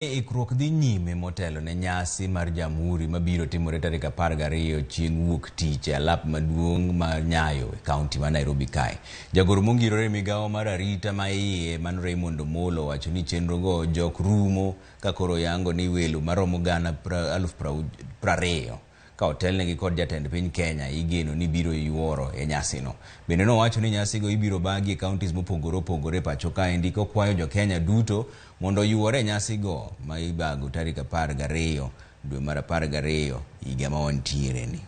Ikruok dhi nyime motelo ne nyasi mar Jamhuri mabiro timore tarik 12 chieng' wuok tich e alap maduong' mar Nyayo e kaunti ma Nairobi kae. Jagoro mongirore migawo mar arita ma iye man Raymond Omollo wacho ni chenrogo jok rumo ka koro yango ni welo maromo gana 20,000 ka otelnegi kod jatend piny Kenya igeno ni biro yuoro e nyasino. Bende nowacho ni nyasigo ibiro bagi e kauntis mopogore opogore pacho kae, ndiko kwayo jo Kenya duto mondo yuore e nyasigo ma ibago tarik 12 dwe mar 12 higa ma wantiere ni.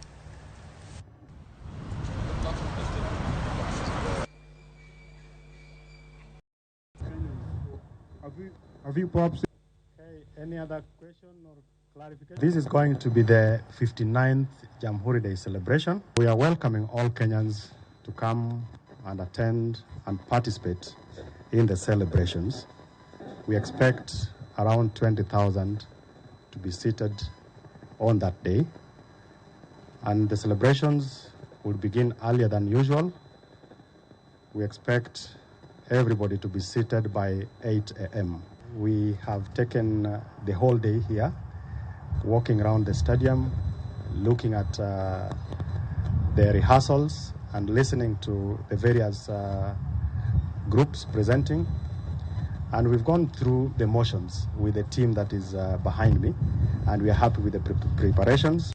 Any other question or clarification? This is going to be the 59th Jamhuri Day celebration. We are welcoming all Kenyans to come and attend and participate in the celebrations. We expect around 20,000 to be seated on that day. And the celebrations will begin earlier than usual. We expect everybody to be seated by 8 a.m. We have taken the whole day here, walking around the stadium, looking at the rehearsals and listening to the various groups presenting. And we've gone through the motions with the team that is behind me, and we are happy with the preparations.